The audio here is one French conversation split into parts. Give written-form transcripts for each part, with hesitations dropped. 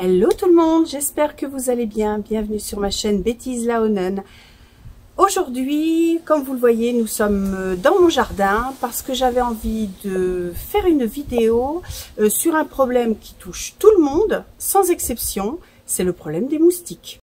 Hello tout le monde, j'espère que vous allez bien. Bienvenue sur ma chaîne Bêtise Laonen. Aujourd'hui, comme vous le voyez, nous sommes dans mon jardin parce que j'avais envie de faire une vidéo sur un problème qui touche tout le monde, sans exception, c'est le problème des moustiques.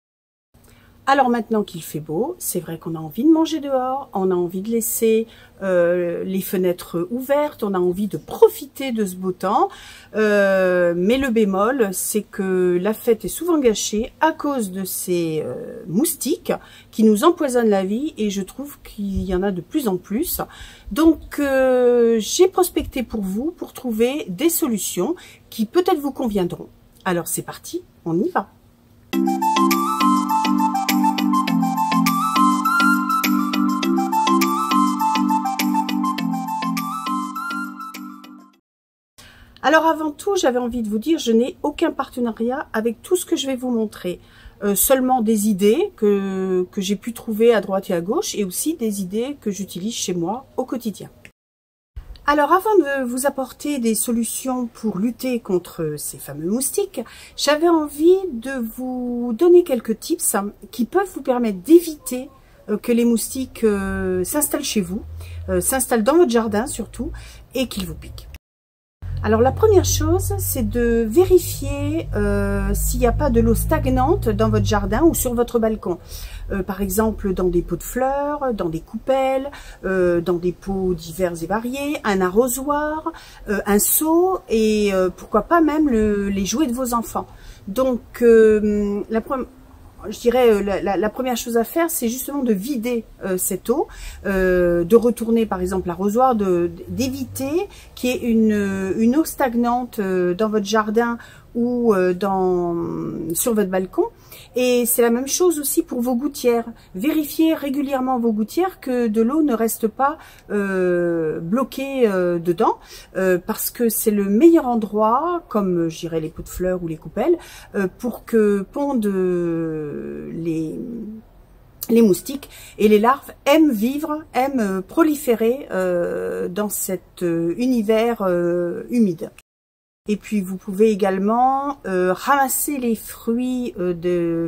Alors maintenant qu'il fait beau, c'est vrai qu'on a envie de manger dehors, on a envie de laisser les fenêtres ouvertes, on a envie de profiter de ce beau temps, mais le bémol, c'est que la fête est souvent gâchée à cause de ces moustiques qui nous empoisonnent la vie et je trouve qu'il y en a de plus en plus. Donc j'ai prospecté pour vous pour trouver des solutions qui peut-être vous conviendront. Alors c'est parti, on y va. Alors avant tout, j'avais envie de vous dire, je n'ai aucun partenariat avec tout ce que je vais vous montrer. Seulement des idées que j'ai pu trouver à droite et à gauche et aussi des idées que j'utilise chez moi au quotidien. Alors avant de vous apporter des solutions pour lutter contre ces fameux moustiques, j'avais envie de vous donner quelques tips qui peuvent vous permettre d'éviter que les moustiques s'installent chez vous, s'installent dans votre jardin surtout, et qu'ils vous piquent. Alors la première chose, c'est de vérifier s'il n'y a pas de l'eau stagnante dans votre jardin ou sur votre balcon. Par exemple dans des pots de fleurs, dans des coupelles, dans des pots divers et variés, un arrosoir, un seau et pourquoi pas même les jouets de vos enfants. Donc je dirais la première chose à faire, c'est justement de vider cette eau, de retourner par exemple l'arrosoir, d'éviter qu'il y ait une eau stagnante dans votre jardin ou sur votre balcon. Et c'est la même chose aussi pour vos gouttières. Vérifiez régulièrement vos gouttières que de l'eau ne reste pas bloquée dedans, parce que c'est le meilleur endroit, comme je dirais les pots de fleurs ou les coupelles, pour que pondent les moustiques, et les larves aiment vivre, aiment proliférer dans cet univers humide. Et puis vous pouvez également ramasser les fruits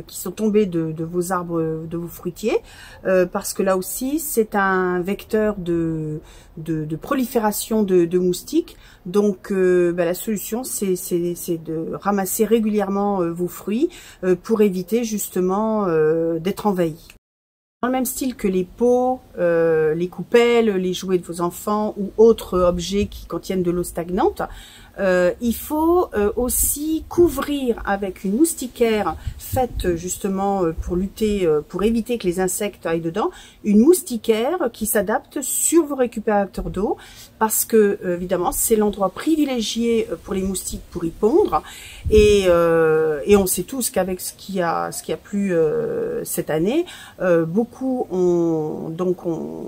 qui sont tombés de vos arbres, de vos fruitiers, parce que là aussi c'est un vecteur de prolifération de moustiques. Donc la solution c'est de ramasser régulièrement vos fruits pour éviter justement d'être envahis. Dans le même style que les pots, les coupelles, les jouets de vos enfants ou autres objets qui contiennent de l'eau stagnante, il faut aussi couvrir avec une moustiquaire faite justement pour lutter, pour éviter que les insectes aillent dedans, une moustiquaire qui s'adapte sur vos récupérateurs d'eau, parce que évidemment c'est l'endroit privilégié pour les moustiques pour y pondre, et on sait tous qu'avec ce qui a plu cette année, beaucoup ont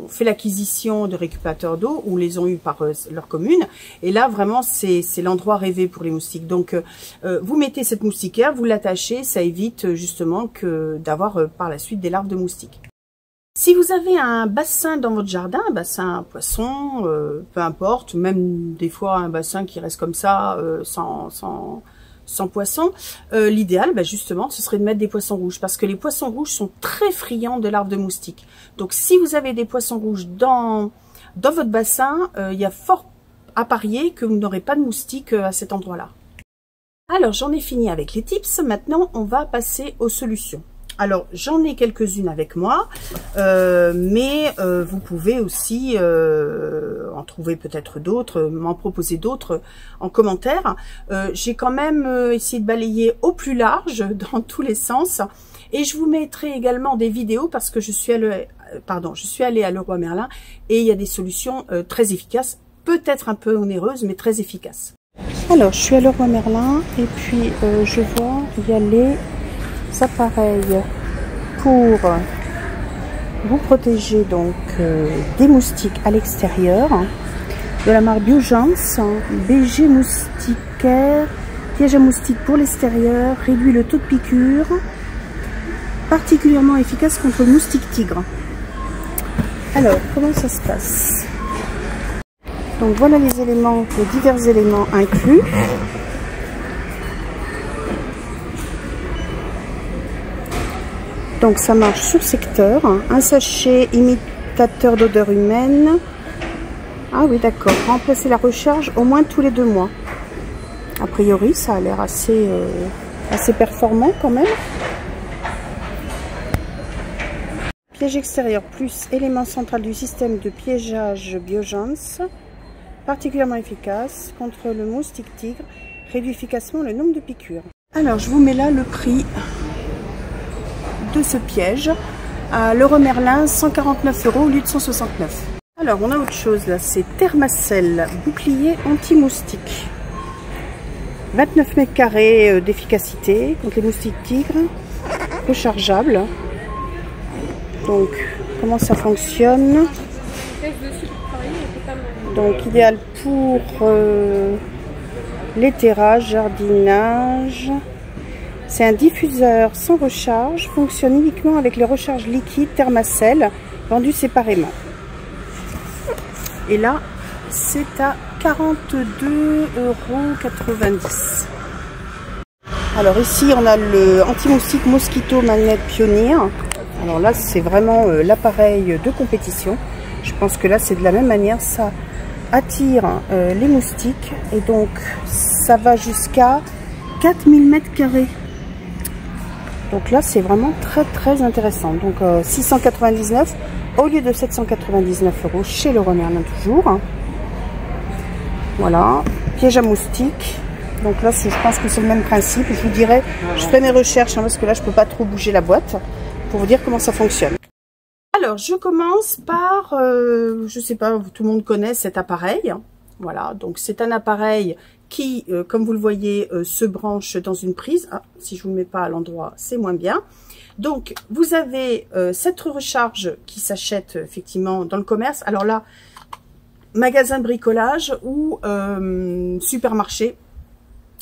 fait l'acquisition de récupérateurs d'eau ou les ont eu par leur commune, et là vraiment c'est l'endroit rêvé pour les moustiques. Donc vous mettez cette moustiquaire, vous l'attachez, ça évite justement d'avoir par la suite des larves de moustiques. Si vous avez un bassin dans votre jardin, un bassin à poissons, peu importe, même des fois un bassin qui reste comme ça sans poissons, l'idéal justement ce serait de mettre des poissons rouges, parce que les poissons rouges sont très friands de larves de moustiques. Donc si vous avez des poissons rouges dans votre bassin, il y a fort à parier que vous n'aurez pas de moustiques à cet endroit-là. Alors j'en ai fini avec les tips, maintenant on va passer aux solutions. Alors j'en ai quelques-unes avec moi, mais vous pouvez aussi en trouver peut-être d'autres, m'en proposer d'autres en commentaire. J'ai quand même essayé de balayer au plus large dans tous les sens, et je vous mettrai également des vidéos parce que je suis allée à Leroy Merlin et il y a des solutions très efficaces, peut-être un peu onéreuses mais très efficaces. Alors je suis à Leroy Merlin et puis je vois il y a les appareils pour vous protéger donc des moustiques à l'extérieur, de la marque Biogence, BG moustiquaire, piège à moustiques pour l'extérieur, réduit le taux de piqûre, particulièrement efficace contre le moustique tigre. Alors comment ça se passe? Donc voilà les divers éléments inclus. Donc ça marche sur secteur. Un sachet imitateur d'odeur humaine. Ah oui, d'accord. Remplacer la recharge au moins tous les 2 mois. A priori, ça a l'air assez performant quand même. Piège extérieur plus élément central du système de piégeage Biogens. Particulièrement efficace contre le moustique tigre. Réduit efficacement le nombre de piqûres. Alors, je vous mets là le prix de ce piège. À l'Euro Merlin, 149 € au lieu de 169. Alors, on a autre chose là, c'est Thermacell, bouclier anti-moustique. 29 mètres carrés d'efficacité contre les moustiques tigres. Rechargeable. Donc, comment ça fonctionne? Donc, idéal pour l'étérage, jardinage. C'est un diffuseur sans recharge, fonctionne uniquement avec les recharges liquides Thermacell, vendues séparément. Et là, c'est à 42,90 €. Alors ici, on a le anti-moustique Mosquito Magnet Pioneer. Alors là, c'est vraiment l'appareil de compétition. Je pense que là, c'est de la même manière. Ça attire les moustiques. Et donc, ça va jusqu'à 4000 mètres carrés. Donc là, c'est vraiment très, très intéressant. Donc, 699 au lieu de 799 € chez Leroy Merlin toujours. Voilà. Piège à moustiques. Donc là, je pense que c'est le même principe. Je vous dirai, je ferai mes recherches, hein, parce que là, je ne peux pas trop bouger la boîte pour vous dire comment ça fonctionne. Alors, je commence par, je sais pas, tout le monde connaît cet appareil. Voilà, donc c'est un appareil qui, comme vous le voyez, se branche dans une prise. Ah, si je vous le mets pas à l'endroit, c'est moins bien. Donc, vous avez cette recharge qui s'achète effectivement dans le commerce. Alors là, magasin de bricolage ou supermarché.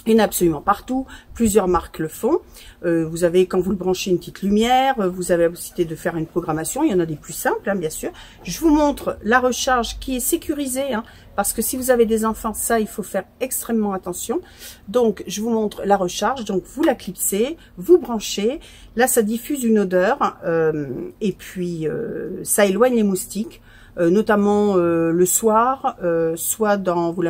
Il y en a absolument partout, plusieurs marques le font. Vous avez, quand vous le branchez, une petite lumière, vous avez la possibilité de faire une programmation, il y en a des plus simples, hein, bien sûr. Je vous montre la recharge qui est sécurisée, hein, parce que si vous avez des enfants, ça, il faut faire extrêmement attention. Donc, je vous montre la recharge, donc vous la clipsez, vous branchez, là, ça diffuse une odeur, et puis ça éloigne les moustiques. Notamment le soir, soit vous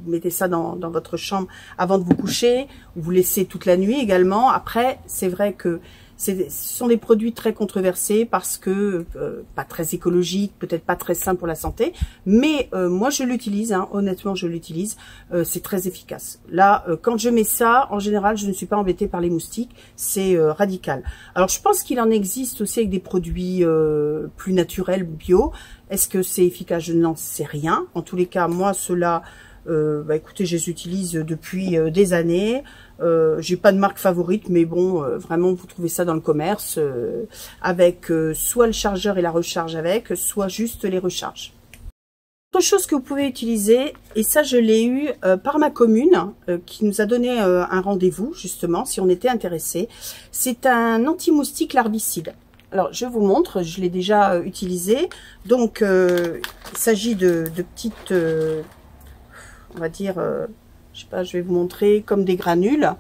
mettez ça dans votre chambre avant de vous coucher, ou vous laissez toute la nuit également. Après, c'est vrai que ce sont des produits très controversés parce que pas très écologiques, peut-être pas très sains pour la santé, mais moi je l'utilise, hein, honnêtement je l'utilise, c'est très efficace. Là, quand je mets ça, en général, je ne suis pas embêtée par les moustiques, c'est radical. Alors je pense qu'il en existe aussi avec des produits plus naturels, bio. Est-ce que c'est efficace? Je n'en sais rien. En tous les cas, moi, ceux-là, écoutez, je les utilise depuis des années. J'ai pas de marque favorite, mais bon, vraiment, vous trouvez ça dans le commerce avec soit le chargeur et la recharge avec, soit juste les recharges. Autre chose que vous pouvez utiliser, et ça, je l'ai eu par ma commune, qui nous a donné un rendez-vous, justement, si on était intéressé. C'est un anti-moustique larvicide. Alors, je vous montre, je l'ai déjà utilisé. Donc, il s'agit de petites, on va dire, je sais pas, je vais vous montrer comme des granules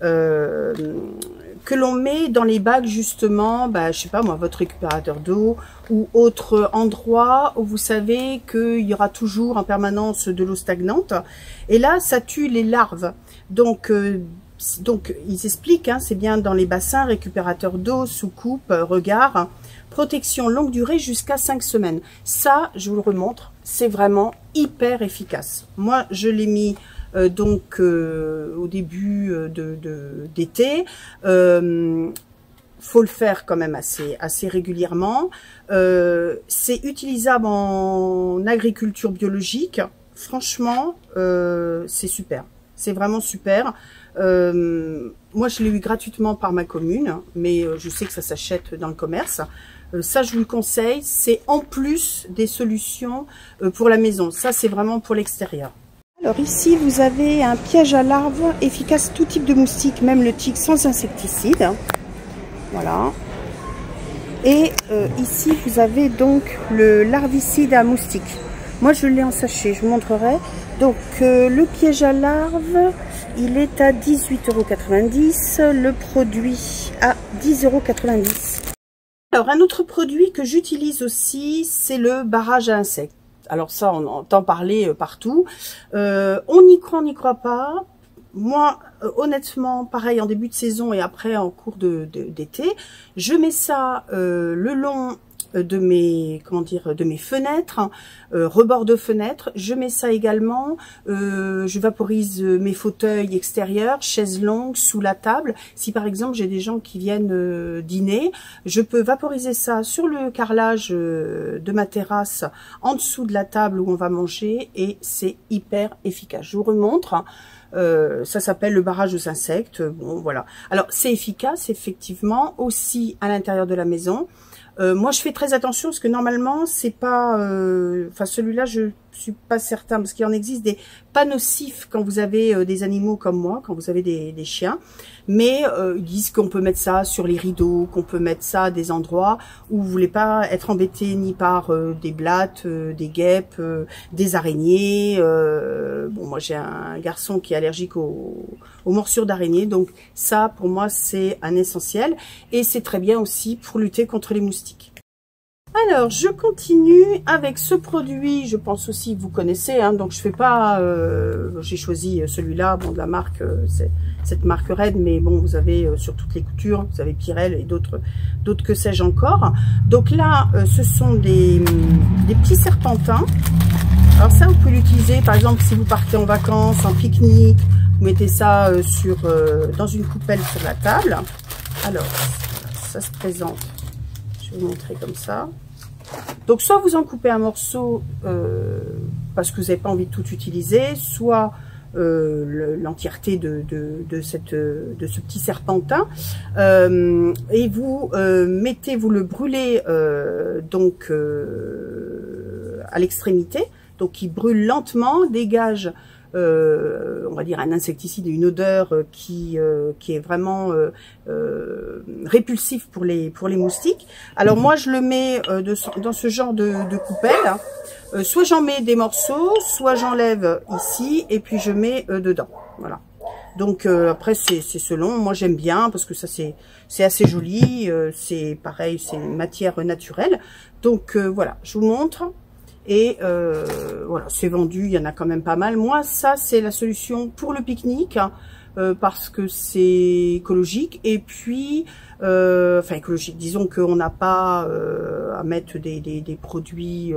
que l'on met dans les bacs justement, je sais pas moi, votre récupérateur d'eau ou autre endroit où vous savez qu'il y aura toujours en permanence de l'eau stagnante. Et là, ça tue les larves. Donc, ils expliquent, hein, c'est bien dans les bassins, récupérateur d'eau, sous-coupe, regard, protection longue durée jusqu'à 5 semaines. Ça, je vous le remontre, c'est vraiment hyper efficace. Moi, je l'ai mis au début d'été. Faut le faire quand même assez régulièrement. C'est utilisable en agriculture biologique. Franchement, c'est super. C'est vraiment super. Moi, je l'ai eu gratuitement par ma commune, mais je sais que ça s'achète dans le commerce. Ça, je vous le conseille. C'est en plus des solutions pour la maison. Ça, c'est vraiment pour l'extérieur. Alors ici, vous avez un piège à larves efficace tout type de moustique, même le tigre sans insecticide. Voilà. Et ici, vous avez donc le larvicide à moustique. Moi, je l'ai en sachet, je vous montrerai. Donc, le piège à larves, il est à 18,90 €. Le produit à 10,90 €. Alors, un autre produit que j'utilise aussi, c'est le barrage à insectes. Alors ça, on entend parler partout. On y croit, on n'y croit pas. Moi, honnêtement, pareil en début de saison et après en cours d'été, je mets ça le long de mes, comment dire, de mes fenêtres, rebord de fenêtres. Je mets ça également, je vaporise mes fauteuils extérieurs, chaises longues, sous la table. Si par exemple j'ai des gens qui viennent dîner, je peux vaporiser ça sur le carrelage de ma terrasse, en dessous de la table où on va manger, et c'est hyper efficace. Je vous remontre. Ça s'appelle le barrage aux insectes. Bon, voilà. Alors, c'est efficace, effectivement, aussi à l'intérieur de la maison. Moi, je fais très attention parce que normalement, c'est pas... Enfin, celui-là, je suis pas certain parce qu'il en existe des pas nocifs quand vous avez des animaux comme moi, quand vous avez des chiens. Mais ils disent qu'on peut mettre ça sur les rideaux, qu'on peut mettre ça à des endroits où vous voulez pas être embêté ni par des blattes, des guêpes, des araignées. Bon, moi, j'ai un garçon qui est allergique aux morsures d'araignées, donc ça, pour moi, c'est un essentiel. Et c'est très bien aussi pour lutter contre les moustiques. Alors, je continue avec ce produit, je pense aussi que vous connaissez, hein, donc je fais pas, j'ai choisi celui-là, bon, de la marque, c'est cette marque Red, mais bon, vous avez sur toutes les coutures, vous avez Pyrrell et d'autres que sais-je encore. Donc là, ce sont des petits serpentins. Alors ça, vous pouvez l'utiliser, par exemple, si vous partez en vacances, en pique-nique, vous mettez ça dans une coupelle sur la table. Alors, ça se présente. Je vais vous montrer comme ça. Donc, soit vous en coupez un morceau parce que vous n'avez pas envie de tout utiliser, soit l'entièreté de ce petit serpentin, et vous vous le brûlez donc à l'extrémité, donc il brûle lentement, dégage on va dire un insecticide et une odeur qui est vraiment répulsif pour les moustiques. Alors moi je le mets dans ce genre de coupelle. Soit j'en mets des morceaux, soit j'enlève ici et puis je mets dedans. Voilà. Donc après c'est selon. Moi j'aime bien parce que ça c'est assez joli. C'est pareil, c'est une matière naturelle. Donc voilà, je vous montre. Et voilà, c'est vendu, il y en a quand même pas mal. Moi, ça, c'est la solution pour le pique-nique, hein, parce que c'est écologique. Et puis, enfin écologique, disons qu'on n'a pas à mettre des produits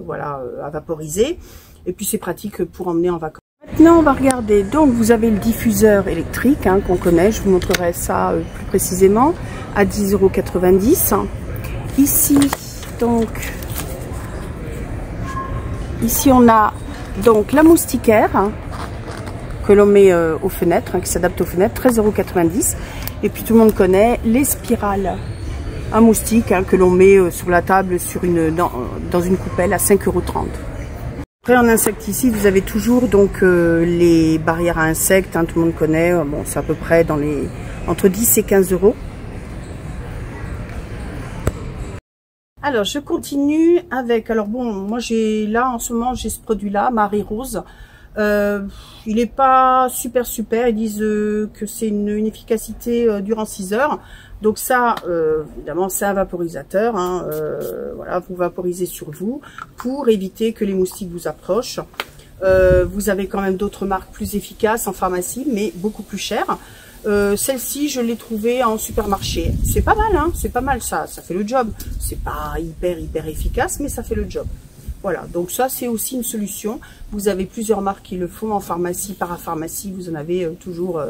voilà, à vaporiser. Et puis, c'est pratique pour emmener en vacances. Maintenant, on va regarder. Donc, vous avez le diffuseur électrique hein, qu'on connaît. Je vous montrerai ça plus précisément à 10,90 €. Ici, donc... Ici, on a donc la moustiquaire hein, que l'on met aux fenêtres, hein, qui s'adapte aux fenêtres, 13,90 €. Et puis tout le monde connaît les spirales à moustique hein, que l'on met sur la table dans une coupelle à 5,30 €. Après, en insecticide, vous avez toujours donc les barrières à insectes, hein, tout le monde connaît. Bon, c'est à peu près entre 10 et 15 €. Alors, je continue avec, alors bon, moi en ce moment, j'ai ce produit-là, Marie Rose. Il n'est pas super, ils disent que c'est une efficacité durant 6 heures. Donc ça, évidemment, c'est un vaporisateur. Hein, voilà, vous vaporisez sur vous pour éviter que les moustiques vous approchent. Vous avez quand même d'autres marques plus efficaces en pharmacie, mais beaucoup plus chères. Celle-ci, je l'ai trouvée en supermarché. C'est pas mal, hein, c'est pas mal, ça fait le job. C'est pas hyper efficace, mais ça fait le job. Voilà, donc ça, c'est aussi une solution. Vous avez plusieurs marques qui le font en pharmacie, parapharmacie. Vous en avez toujours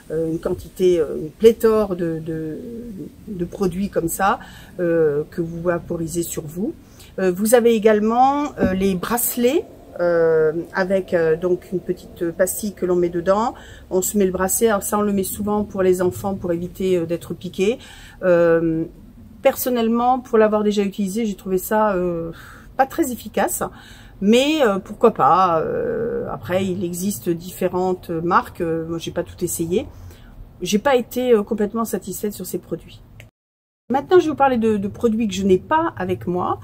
une quantité, une pléthore de produits comme ça que vous vaporisez sur vous. Vous avez également les bracelets. Avec donc une petite pastille que l'on met dedans, on se met le bracelet. Alors ça, on le met souvent pour les enfants pour éviter d'être piqué. Personnellement, pour l'avoir déjà utilisé, j'ai trouvé ça pas très efficace, mais pourquoi pas. Après, il existe différentes marques. Moi, j'ai pas tout essayé. J'ai pas été complètement satisfaite sur ces produits. Maintenant, je vais vous parler de produits que je n'ai pas avec moi,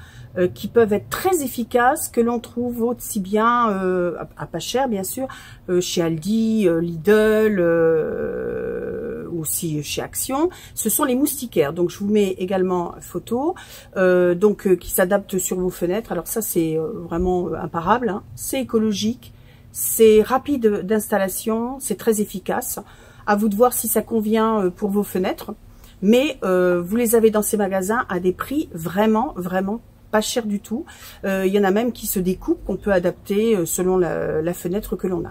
qui peuvent être très efficaces, que l'on trouve aussi bien, à pas cher bien sûr, chez Aldi, Lidl aussi chez Action, ce sont les moustiquaires. Donc je vous mets également photo, qui s'adaptent sur vos fenêtres. Alors ça c'est vraiment imparable, hein. C'est écologique, c'est rapide d'installation, c'est très efficace. À vous de voir si ça convient pour vos fenêtres. Mais vous les avez dans ces magasins à des prix vraiment pas cher du tout. Il y en a même qui se découpent, qu'on peut adapter selon la fenêtre que l'on a.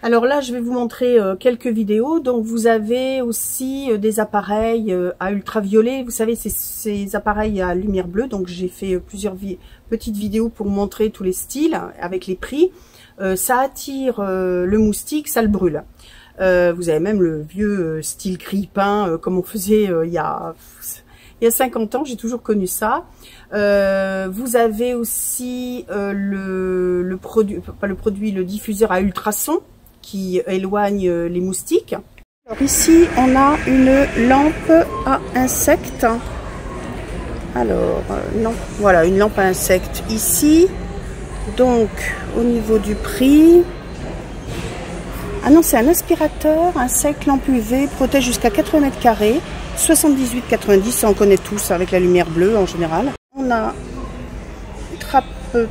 Alors là, je vais vous montrer quelques vidéos. Donc vous avez aussi des appareils à ultraviolet. Vous savez, ces appareils à lumière bleue. Donc j'ai fait plusieurs petites vidéos pour montrer tous les styles avec les prix. Ça attire le moustique, ça le brûle. Vous avez même le vieux style grille-pain comme on faisait il y a 50 ans, j'ai toujours connu ça. Vous avez aussi le diffuseur à ultrasons qui éloigne les moustiques. Alors ici, on a une lampe à insectes. Alors, non, voilà, une lampe à insectes ici. Donc, au niveau du prix... Ah non, c'est un aspirateur, insecte, lampe UV, protège jusqu'à 80 mètres carrés, 78,90, ça on connaît tous avec la lumière bleue en général. On a une trappe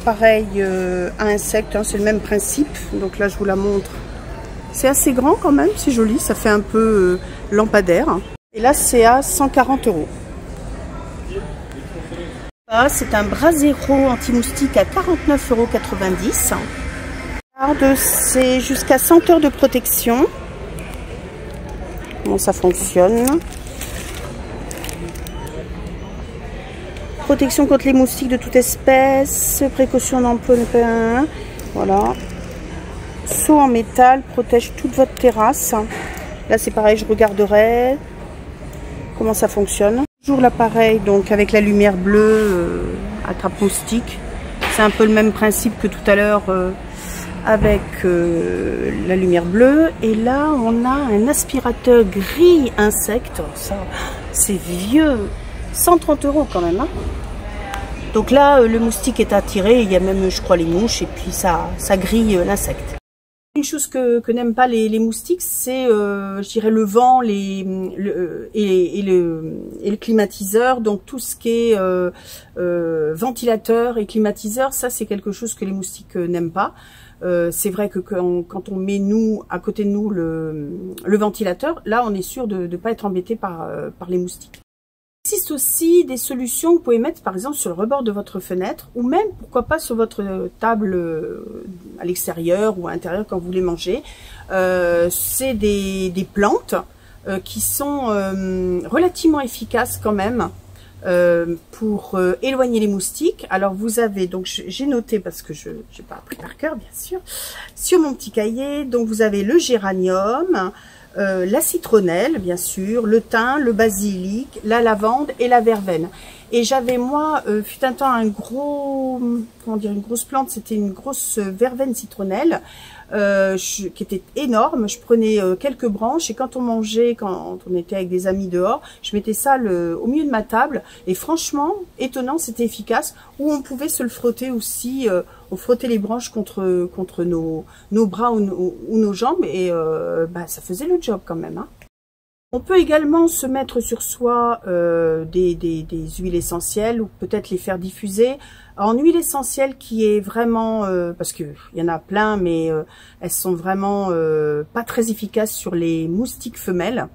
pareil à insectes, hein, c'est le même principe, donc là je vous la montre. C'est assez grand quand même, c'est joli, ça fait un peu lampadaire. Et là c'est à 140 €. Ah, c'est un Brasero anti-moustique à 49,90 €. C'est jusqu'à 100 heures de protection. Comment ça fonctionne? Protection contre les moustiques de toute espèce, précaution d'emploi. Voilà. Seau en métal protège toute votre terrasse. Là c'est pareil, je regarderai comment ça fonctionne. Toujours l'appareil donc avec la lumière bleue attrape moustique. C'est un peu le même principe que tout à l'heure. Avec la lumière bleue, et là on a un aspirateur gris insecte, ça c'est vieux, 130 € quand même, hein. Donc là le moustique est attiré, il y a même je crois les mouches, et puis ça grille l'insecte. Une chose que n'aiment pas les moustiques, c'est je dirais le vent et le climatiseur, donc tout ce qui est ventilateur et climatiseur, ça c'est quelque chose que les moustiques n'aiment pas. C'est vrai que quand on met à côté de nous le ventilateur, là on est sûr de ne pas être embêté par les moustiques. Il existe aussi des solutions que vous pouvez mettre par exemple sur le rebord de votre fenêtre, ou même pourquoi pas sur votre table à l'extérieur ou à l'intérieur quand vous les mangez. C'est des plantes qui sont relativement efficaces quand même. Pour éloigner les moustiques. Alors vous avez, donc j'ai noté parce que je n'ai pas appris par cœur bien sûr, sur mon petit cahier, donc vous avez le géranium, la citronnelle bien sûr, le thym, le basilic, la lavande et la verveine. Et j'avais moi, fut un temps une grosse plante, c'était une grosse verveine citronnelle, qui était énorme. Je prenais quelques branches et quand on mangeait, quand on était avec des amis dehors, je mettais ça au milieu de ma table et franchement, étonnant, c'était efficace. Ou on pouvait se le frotter aussi, on frottait les branches contre nos bras ou nos jambes et ça faisait le job quand même, hein. On peut également se mettre sur soi des huiles essentielles ou peut-être les faire diffuser. En huile essentielle qui est vraiment, parce qu'il y en a plein, mais elles sont vraiment pas très efficaces sur les moustiques femelles.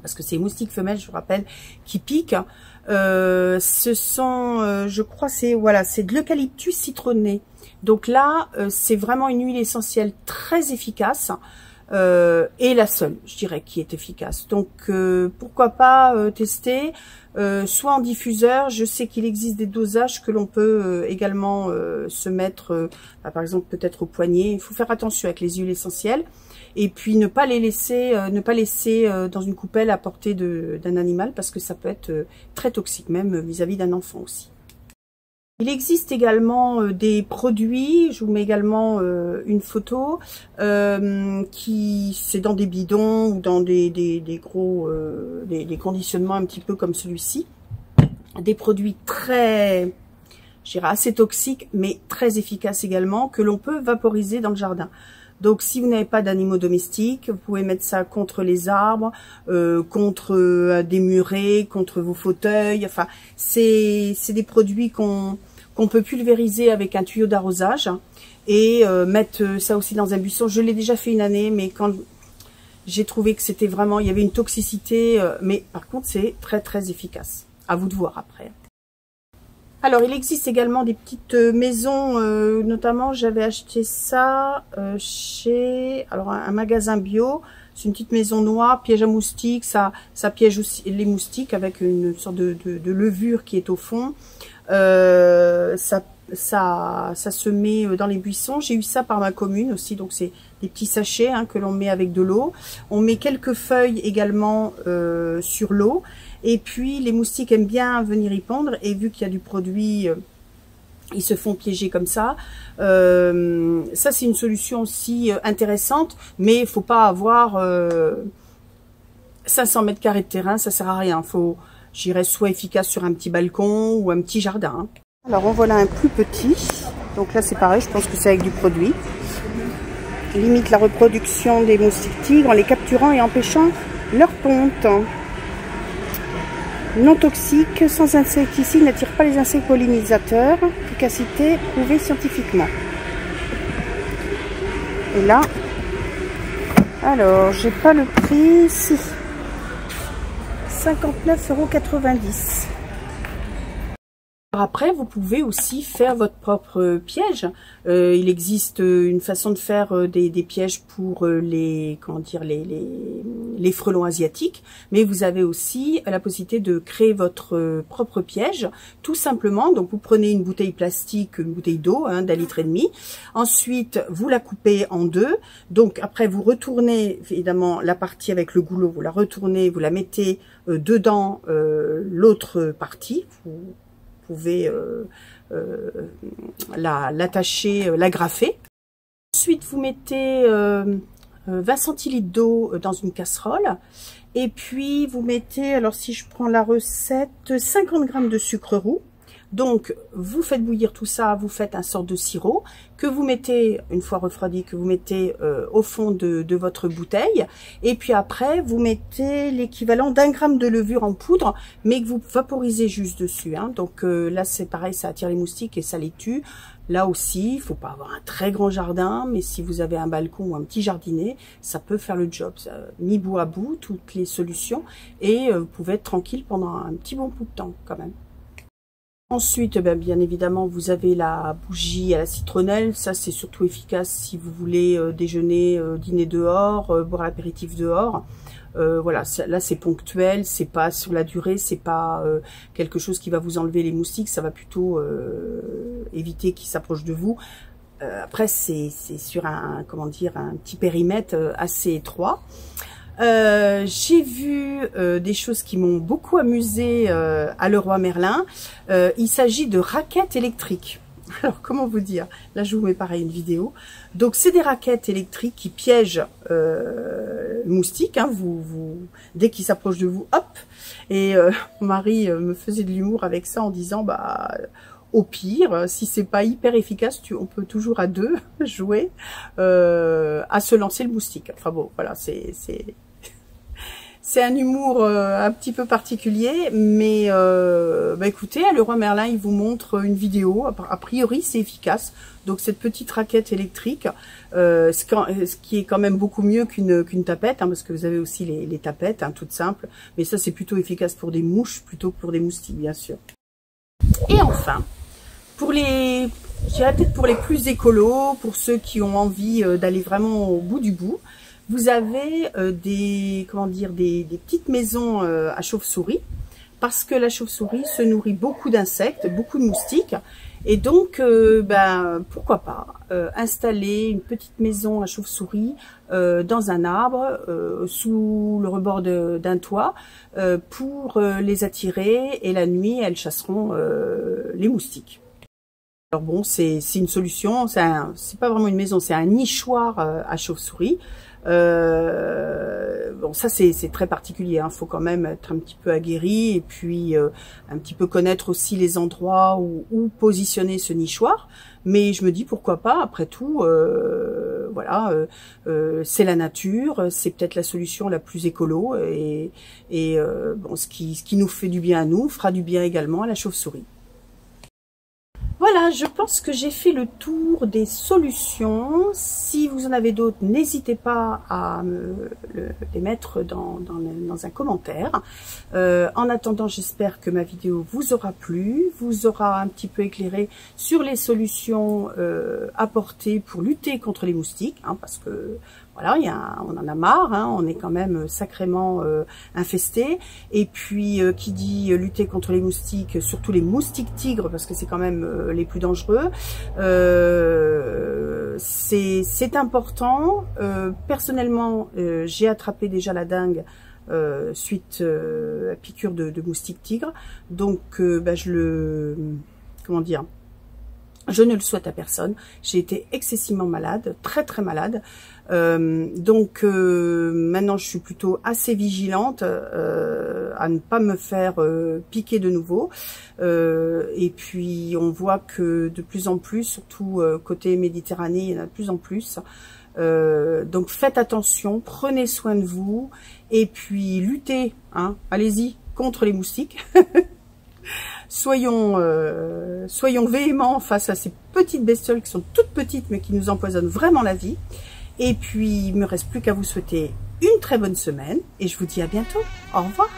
Parce que c'est les moustiques femelles, je vous rappelle, qui piquent. Ce sont, je crois, c'est de l'eucalyptus citronné. Donc là, c'est vraiment une huile essentielle très efficace. Et la seule, je dirais, qui est efficace. Donc, pourquoi pas tester, soit en diffuseur. Je sais qu'il existe des dosages que l'on peut également se mettre, par exemple, peut-être au poignet. Il faut faire attention avec les huiles essentielles. Et puis, ne pas laisser dans une coupelle à portée d'un animal, parce que ça peut être très toxique, même vis-à-vis d'un enfant aussi. Il existe également des produits, je vous mets également une photo, qui c'est dans des bidons ou dans des conditionnements un petit peu comme celui-ci. Des produits très, je dirais assez toxiques, mais très efficaces également, que l'on peut vaporiser dans le jardin. Donc si vous n'avez pas d'animaux domestiques, vous pouvez mettre ça contre les arbres, contre des murets, contre vos fauteuils. Enfin, c'est des produits qu'on peut pulvériser avec un tuyau d'arrosage et mettre ça aussi dans un buisson. Je l'ai déjà fait une année, mais quand j'ai trouvé que c'était vraiment, il y avait une toxicité, mais par contre c'est très très efficace. À vous de voir après. Alors il existe également des petites maisons, notamment j'avais acheté ça chez un magasin bio. C'est une petite maison noire, piège à moustiques, ça piège aussi les moustiques avec une sorte de levure qui est au fond. Ça se met dans les buissons. J'ai eu ça par ma commune aussi, donc c'est des petits sachets que l'on met avec de l'eau. On met quelques feuilles également sur l'eau. Et puis les moustiques aiment bien venir y pondre, et vu qu'il y a du produit, ils se font piéger comme ça. Ça c'est une solution aussi intéressante, mais il faut pas avoir 500 mètres carrés de terrain, ça sert à rien. Faut, j'irais soit efficace sur un petit balcon ou un petit jardin. Alors en voilà un plus petit. Donc là c'est pareil, je pense que c'est avec du produit. Limite la reproduction des moustiques tigres en les capturant et empêchant leur ponte. Non toxique, sans insecticide, n'attire pas les insectes pollinisateurs. Efficacité prouvée scientifiquement. Et là, alors j'ai pas le prix, si 59,90 €. Après, vous pouvez aussi faire votre propre piège. Il existe une façon de faire des pièges pour les frelons asiatiques, mais vous avez aussi la possibilité de créer votre propre piège, tout simplement. Donc, vous prenez une bouteille plastique, une bouteille d'eau d'1,5 litre. Ensuite, vous la coupez en deux. Donc, après, vous retournez évidemment la partie avec le goulot, vous la retournez, vous la mettez dedans l'autre partie. Vous pouvez l'attacher, l'agrafer. Ensuite, vous mettez 20 centilitres d'eau dans une casserole. Et puis, vous mettez, alors si je prends la recette, 50 g de sucre roux. Donc, vous faites bouillir tout ça, vous faites un sort de sirop que vous mettez, une fois refroidi, que vous mettez au fond de votre bouteille. Et puis après, vous mettez l'équivalent d'1 gramme de levure en poudre, mais que vous vaporisez juste dessus. Donc là, c'est pareil, ça attire les moustiques et ça les tue. Là aussi, il faut pas avoir un très grand jardin, mais si vous avez un balcon ou un petit jardinet, ça peut faire le job. Ça, mis bout à bout, toutes les solutions, et vous pouvez être tranquille pendant un petit bon bout de temps quand même. Ensuite, bien évidemment, vous avez la bougie à la citronnelle. Ça, c'est surtout efficace si vous voulez déjeuner, dîner dehors, boire l'apéritif dehors. Voilà, là, c'est ponctuel, c'est pas sur la durée, c'est pas quelque chose qui va vous enlever les moustiques. Ça va plutôt éviter qu'ils s'approchent de vous. Après, c'est sur un petit périmètre assez étroit. J'ai vu des choses qui m'ont beaucoup amusé à Leroy Merlin. Il s'agit de raquettes électriques. Alors comment vous dire? Là je vous mets pareil une vidéo. Donc c'est des raquettes électriques qui piègent le moustique. Dès qu'il s'approche de vous, hop. Et mon mari me faisait de l'humour avec ça en disant au pire, si c'est pas hyper efficace, on peut toujours à deux jouer à se lancer le moustique. Enfin bon, voilà, c'est un humour un petit peu particulier, mais écoutez, à Leroy Merlin, il vous montre une vidéo. A priori, c'est efficace. Donc cette petite raquette électrique, ce qui est quand même beaucoup mieux qu'une tapette, parce que vous avez aussi les tapettes, toutes simples. Mais ça, c'est plutôt efficace pour des mouches plutôt que pour des moustiques, bien sûr. Et enfin, je dirais peut-être pour les plus écolos, pour ceux qui ont envie d'aller vraiment au bout du bout, vous avez des petites maisons à chauve-souris, parce que la chauve-souris se nourrit beaucoup d'insectes, beaucoup de moustiques, et donc pourquoi pas installer une petite maison à chauve-souris dans un arbre, sous le rebord d'un toit, pour les attirer, et la nuit elles chasseront les moustiques. Alors bon, c'est une solution, c'est pas vraiment une maison, c'est un nichoir à chauve-souris. Bon, ça c'est très particulier, faut quand même être un petit peu aguerri et puis un petit peu connaître aussi les endroits où positionner ce nichoir. Mais je me dis pourquoi pas, après tout, voilà, c'est la nature, c'est peut-être la solution la plus écolo et bon, ce qui nous fait du bien à nous fera du bien également à la chauve-souris. Voilà, je pense que j'ai fait le tour des solutions. Si vous en avez d'autres, n'hésitez pas à me les mettre dans un commentaire. En attendant, j'espère que ma vidéo vous aura plu, vous aura un petit peu éclairé sur les solutions apportées pour lutter contre les moustiques, hein, parce que voilà, on en a marre, hein, on est quand même sacrément infesté. Et puis, qui dit lutter contre les moustiques, surtout les moustiques tigres, parce que c'est quand même les plus dangereux, c'est important. Personnellement, j'ai attrapé déjà la dengue suite à piqûre de moustiques tigres. Donc, comment dire, je ne le souhaite à personne. J'ai été excessivement malade, très très malade. Maintenant je suis plutôt assez vigilante à ne pas me faire piquer de nouveau. Et puis on voit que de plus en plus, surtout côté Méditerranée, il y en a de plus en plus. Donc faites attention, prenez soin de vous et puis luttez, hein, allez-y, contre les moustiques. Soyons véhéments face à ces petites bestioles qui sont toutes petites mais qui nous empoisonnent vraiment la vie. Et puis, il me reste plus qu'à vous souhaiter une très bonne semaine et je vous dis à bientôt. Au revoir.